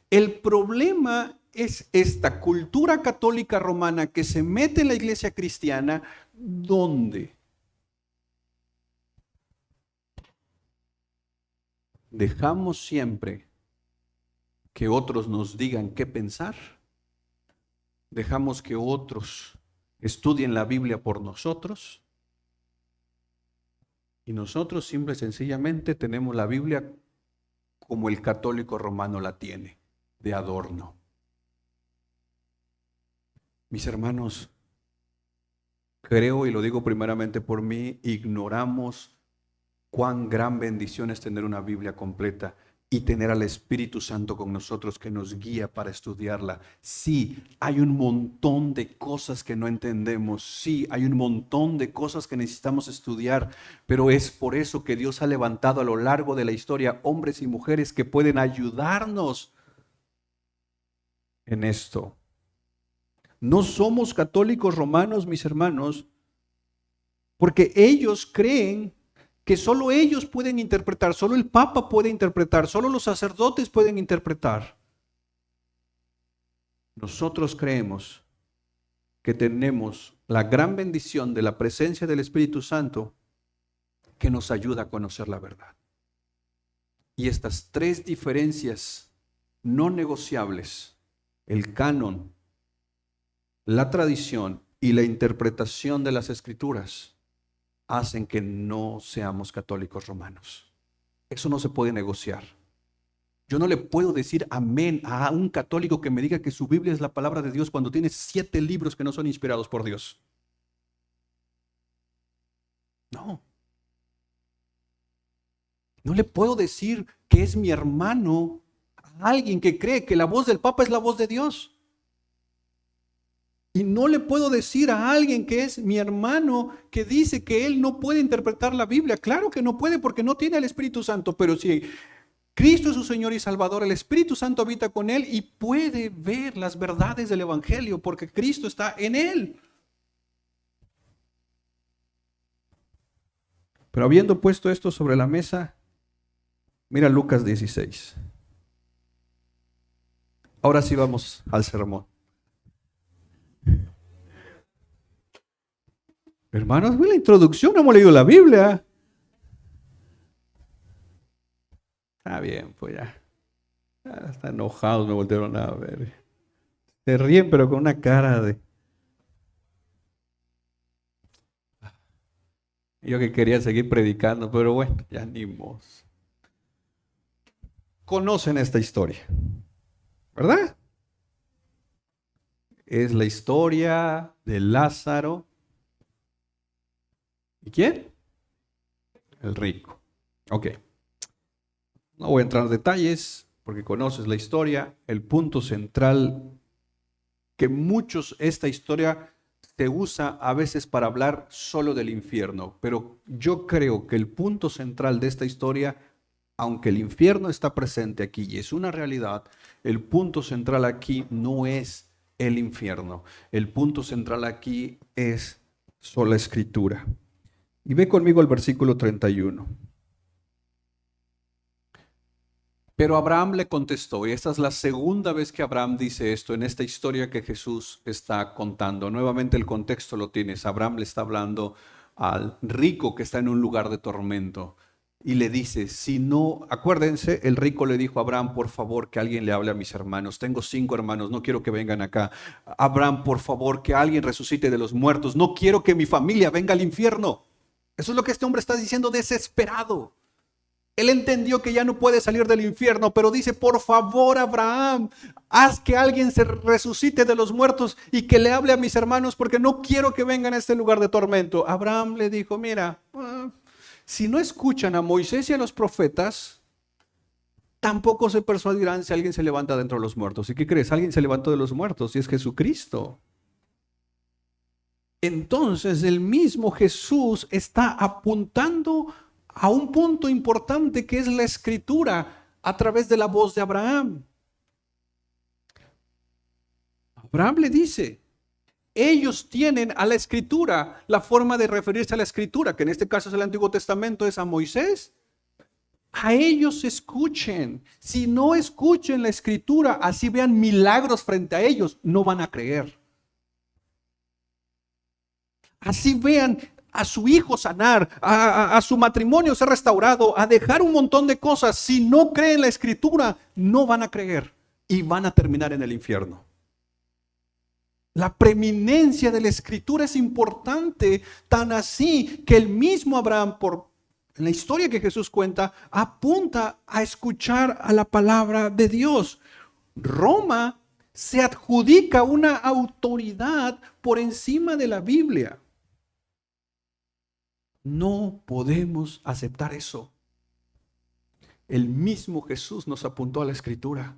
El problema es esta cultura católica romana que se mete en la iglesia cristiana, donde dejamos siempre que otros nos digan qué pensar, dejamos que otros estudien la Biblia por nosotros, y nosotros simple y sencillamente tenemos la Biblia como el católico romano la tiene, de adorno. Mis hermanos, creo, y lo digo primeramente por mí, ignoramos cuán gran bendición es tener una Biblia completa y tener al Espíritu Santo con nosotros que nos guía para estudiarla. Sí, hay un montón de cosas que no entendemos. Sí, hay un montón de cosas que necesitamos estudiar, pero es por eso que Dios ha levantado a lo largo de la historia hombres y mujeres que pueden ayudarnos en esto. No somos católicos romanos, mis hermanos, porque ellos creen que solo ellos pueden interpretar, solo el Papa puede interpretar, solo los sacerdotes pueden interpretar. Nosotros creemos que tenemos la gran bendición de la presencia del Espíritu Santo que nos ayuda a conocer la verdad. Y estas tres diferencias no negociables, el canon, la tradición y la interpretación de las Escrituras, hacen que no seamos católicos romanos. Eso no se puede negociar. Yo no le puedo decir amén a un católico que me diga que su Biblia es la palabra de Dios cuando tiene 7 libros que no son inspirados por Dios. No. No le puedo decir que es mi hermano a alguien que cree que la voz del Papa es la voz de Dios. Y no le puedo decir a alguien que es mi hermano que dice que él no puede interpretar la Biblia. Claro que no puede porque no tiene el Espíritu Santo, pero si Cristo es su Señor y Salvador, el Espíritu Santo habita con él y puede ver las verdades del Evangelio porque Cristo está en él. Pero habiendo puesto esto sobre la mesa, mira Lucas 16. Ahora sí vamos al sermón. Hermanos, ve la introducción, no hemos leído la Biblia. Está bien, pues ya. Están enojados, me voltearon a ver. Se ríen, pero con una cara de... Yo que quería seguir predicando, pero bueno, ya ni mos. Conocen esta historia, ¿verdad? Es la historia de Lázaro. ¿Y quién? El rico. Ok. No voy a entrar en detalles porque conoces la historia. El punto central que esta historia se usa a veces para hablar solo del infierno, pero yo creo que el punto central de esta historia, aunque el infierno está presente aquí y es una realidad, el punto central aquí no es el infierno. El punto central aquí es sola escritura. Y ve conmigo el versículo 31. Pero Abraham le contestó, y esta es la segunda vez que Abraham dice esto en esta historia que Jesús está contando. Nuevamente el contexto lo tienes. Abraham le está hablando al rico que está en un lugar de tormento y le dice, si no, acuérdense, el rico le dijo a Abraham, por favor, que alguien le hable a mis hermanos. Tengo 5 hermanos, no quiero que vengan acá. Abraham, por favor, que alguien resucite de los muertos. No quiero que mi familia venga al infierno. Eso es lo que este hombre está diciendo desesperado. Él entendió que ya no puede salir del infierno, pero dice, por favor, Abraham, haz que alguien se resucite de los muertos y que le hable a mis hermanos porque no quiero que vengan a este lugar de tormento. Abraham le dijo, mira, si no escuchan a Moisés y a los profetas, tampoco se persuadirán si alguien se levanta dentro de los muertos. ¿Y qué crees? Alguien se levantó de los muertos y es Jesucristo. Entonces el mismo Jesús está apuntando a un punto importante que es la escritura a través de la voz de Abraham. Abraham le dice, ellos tienen a la Escritura, la forma de referirse a la Escritura, que en este caso es el Antiguo Testamento, es a Moisés. A ellos escuchen. Si no escuchen la Escritura, así vean milagros frente a ellos, no van a creer. Así vean a su hijo sanar, a su matrimonio ser restaurado, a dejar un montón de cosas. Si no creen la Escritura, no van a creer y van a terminar en el infierno. La preeminencia de la Escritura es importante, tan así que el mismo Abraham, en la historia que Jesús cuenta, apunta a escuchar a la palabra de Dios. Roma se adjudica una autoridad por encima de la Biblia. No podemos aceptar eso. El mismo Jesús nos apuntó a la Escritura.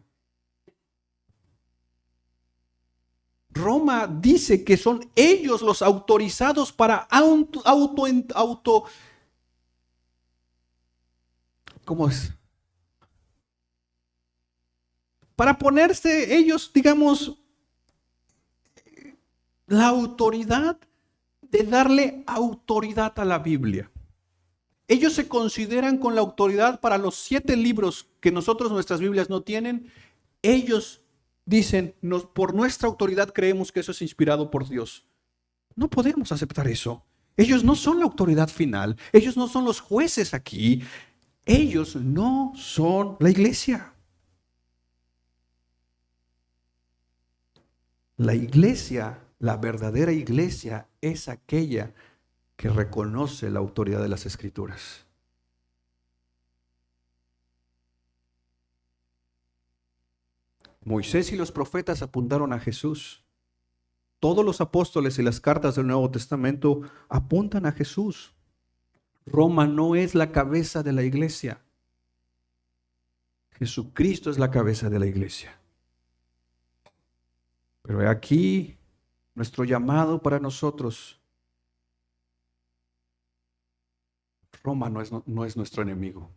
Roma dice que son ellos los autorizados para ¿cómo es? Para ponerse ellos, digamos, la autoridad de darle autoridad a la Biblia. Ellos se consideran con la autoridad para los 7 libros que nuestras Biblias no tienen. Ellos dicen, por nuestra autoridad creemos que eso es inspirado por Dios. No podemos aceptar eso. Ellos no son la autoridad final. Ellos no son los jueces aquí. Ellos no son la iglesia. La iglesia, la verdadera iglesia, es aquella que reconoce la autoridad de las Escrituras. Moisés y los profetas apuntaron a Jesús. Todos los apóstoles y las cartas del Nuevo Testamento apuntan a Jesús. Roma no es la cabeza de la iglesia. Jesucristo es la cabeza de la iglesia. Pero aquí nuestro llamado para nosotros. Roma no es nuestro enemigo.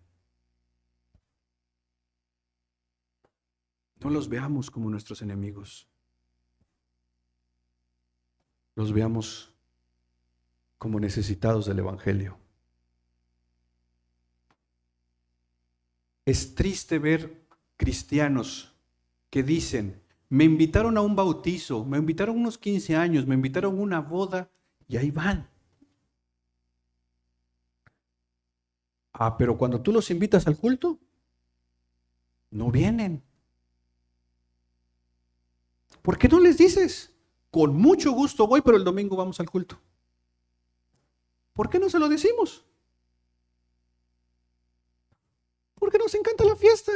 No los veamos como nuestros enemigos. Los veamos como necesitados del Evangelio. Es triste ver cristianos que dicen, me invitaron a un bautizo, me invitaron a unos 15 años, me invitaron a una boda y ahí van. Pero cuando tú los invitas al culto, no vienen. ¿Por qué no les dices? Con mucho gusto voy, pero el domingo vamos al culto. ¿Por qué no se lo decimos? Porque nos encanta la fiesta.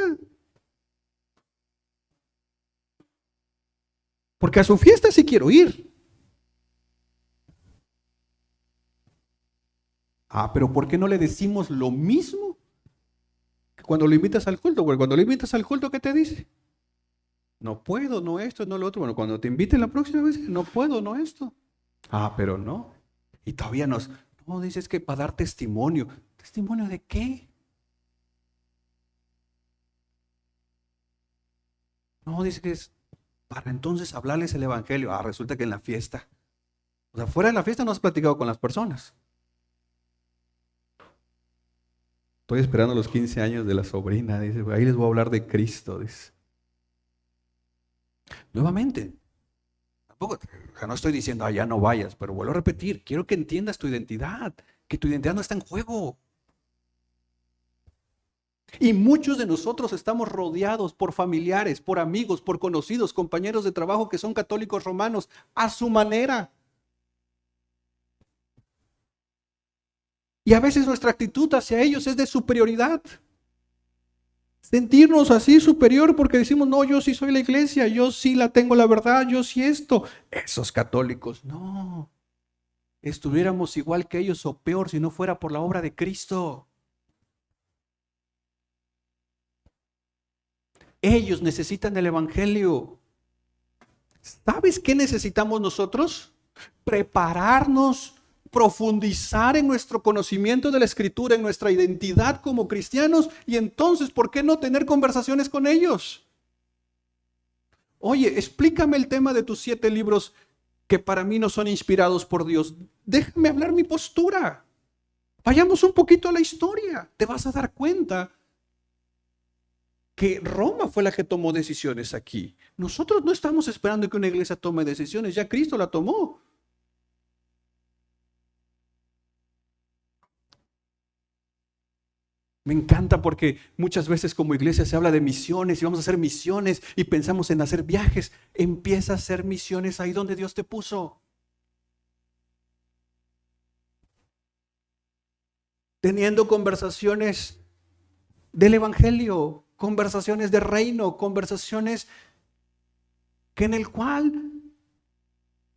Porque a su fiesta sí quiero ir. Pero ¿por qué no le decimos lo mismo que cuando lo invitas al culto? Porque cuando lo invitas al culto, ¿qué te dice? No puedo, no esto, no lo otro. Bueno, cuando te inviten la próxima vez, no puedo, no esto. Pero no. Y todavía no, dices que para dar testimonio. ¿Testimonio de qué? No, dice que es para entonces hablarles el Evangelio. Resulta que en la fiesta. O sea, fuera de la fiesta no has platicado con las personas. Estoy esperando los 15 años de la sobrina. Dice, ahí les voy a hablar de Cristo. Dice. Nuevamente, tampoco, no estoy diciendo, ya no vayas, pero vuelvo a repetir, quiero que entiendas tu identidad, que tu identidad no está en juego. Y muchos de nosotros estamos rodeados por familiares, por amigos, por conocidos, compañeros de trabajo que son católicos romanos a su manera. Y a veces nuestra actitud hacia ellos es de superioridad. Sentirnos así superior porque decimos, no, yo sí soy la iglesia, yo sí la tengo la verdad, yo sí esto. Esos católicos, no. Estuviéramos igual que ellos o peor si no fuera por la obra de Cristo. Ellos necesitan el Evangelio. ¿Sabes qué necesitamos nosotros? Prepararnos, profundizar en nuestro conocimiento de la Escritura, en nuestra identidad como cristianos, y entonces, ¿por qué no tener conversaciones con ellos? Oye, explícame el tema de tus 7 libros que para mí no son inspirados por Dios. Déjame hablar mi postura. Vayamos un poquito a la historia. Te vas a dar cuenta que Roma fue la que tomó decisiones aquí. Nosotros no estamos esperando que una iglesia tome decisiones, ya Cristo la tomó. Me encanta porque muchas veces como iglesia se habla de misiones y vamos a hacer misiones y pensamos en hacer viajes. Empieza a hacer misiones ahí donde Dios te puso. Teniendo conversaciones del evangelio, conversaciones de reino, conversaciones que en el cual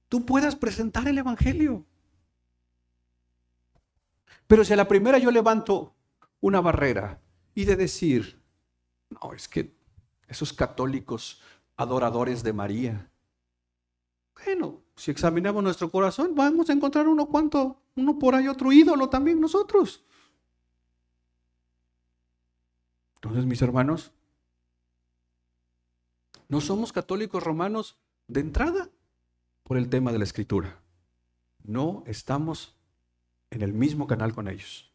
tú puedas presentar el evangelio. Pero si a la primera yo levanto una barrera y de decir, no, es que esos católicos adoradores de María, bueno, si examinamos nuestro corazón, vamos a encontrar uno por ahí otro ídolo también nosotros. Entonces, mis hermanos, no somos católicos romanos de entrada por el tema de la escritura. No estamos en el mismo canal con ellos.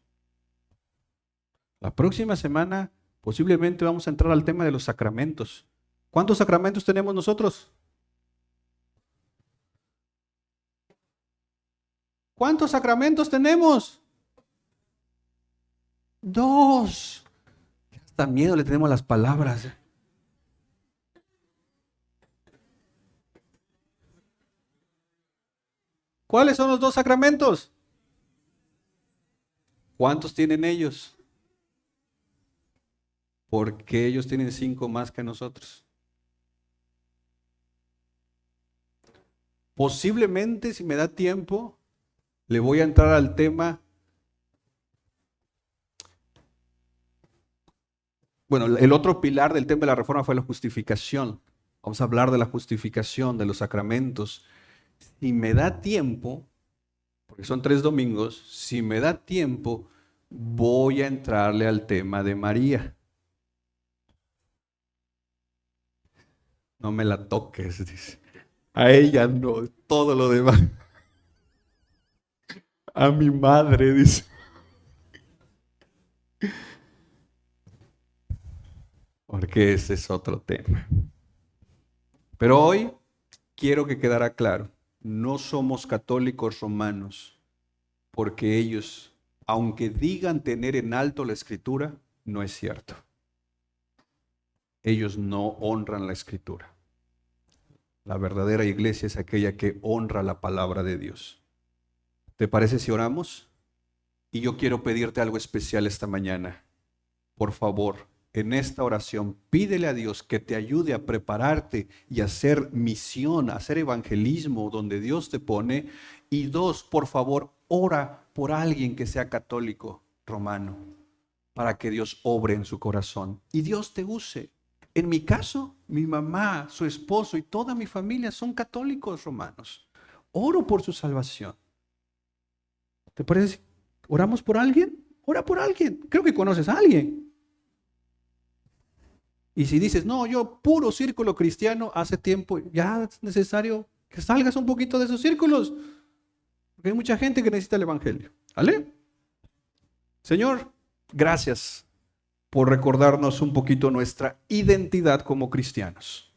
La próxima semana posiblemente vamos a entrar al tema de los sacramentos. ¿Cuántos sacramentos tenemos nosotros? ¿Cuántos sacramentos tenemos? 2. Hasta miedo le tenemos a las palabras. ¿Cuáles son los 2 sacramentos? ¿Cuántos tienen ellos? Porque ellos tienen 5 más que nosotros. Posiblemente, si me da tiempo, le voy a entrar al tema. Bueno, el otro pilar del tema de la reforma fue la justificación. Vamos a hablar de la justificación, de los sacramentos. Si me da tiempo, porque son 3 domingos, si me da tiempo, voy a entrarle al tema de María. No me la toques, dice. A ella no, todo lo demás. A mi madre, dice. Porque ese es otro tema. Pero hoy quiero que quedara claro, no somos católicos romanos, porque ellos, aunque digan tener en alto la escritura, no es cierto. Ellos no honran la escritura. La verdadera iglesia es aquella que honra la palabra de Dios. ¿Te parece si oramos? Y yo quiero pedirte algo especial esta mañana. Por favor, en esta oración, pídele a Dios que te ayude a prepararte y a hacer misión, a hacer evangelismo donde Dios te pone. Y 2, por favor, ora por alguien que sea católico romano, para que Dios obre en su corazón y Dios te use. En mi caso, mi mamá, su esposo y toda mi familia son católicos romanos. Oro por su salvación. ¿Te parece? ¿Oramos por alguien? Ora por alguien. Creo que conoces a alguien. Y si dices, no, yo puro círculo cristiano, hace tiempo, ya es necesario que salgas un poquito de esos círculos. Porque hay mucha gente que necesita el evangelio. ¿Vale? Señor, gracias por recordarnos un poquito nuestra identidad como cristianos.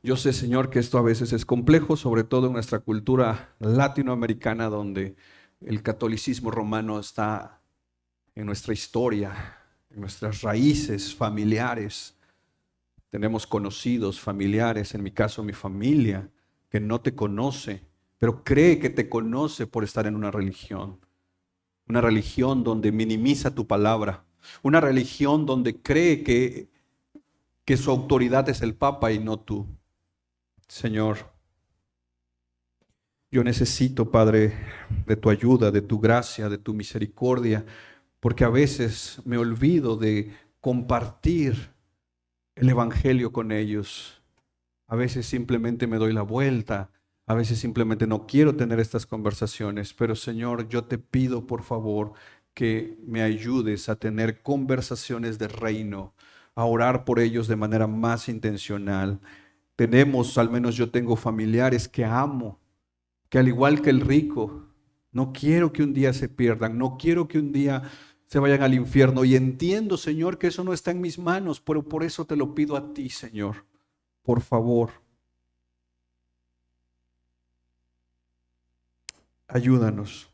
Yo sé, Señor, que esto a veces es complejo, sobre todo en nuestra cultura latinoamericana, donde el catolicismo romano está en nuestra historia, en nuestras raíces familiares. Tenemos conocidos, familiares, en mi caso mi familia, que no te conoce, pero cree que te conoce por estar en una religión. Una religión donde minimiza tu palabra. Una religión donde cree que su autoridad es el Papa y no tú. Señor, yo necesito, Padre, de tu ayuda, de tu gracia, de tu misericordia, porque a veces me olvido de compartir el evangelio con ellos. A veces simplemente me doy la vuelta, a veces simplemente no quiero tener estas conversaciones, pero Señor, yo te pido por favor que me ayudes a tener conversaciones de reino, a orar por ellos de manera más intencional. Tenemos, al menos yo tengo familiares que amo, que al igual que el rico, no quiero que un día se pierdan, no quiero que un día se vayan al infierno. Y entiendo, Señor, que eso no está en mis manos, pero por eso te lo pido a ti, Señor. Por favor, ayúdanos.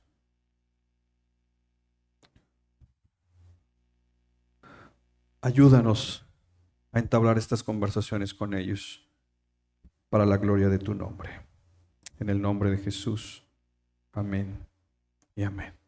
Ayúdanos a entablar estas conversaciones con ellos para la gloria de tu nombre. En el nombre de Jesús. Amén y amén.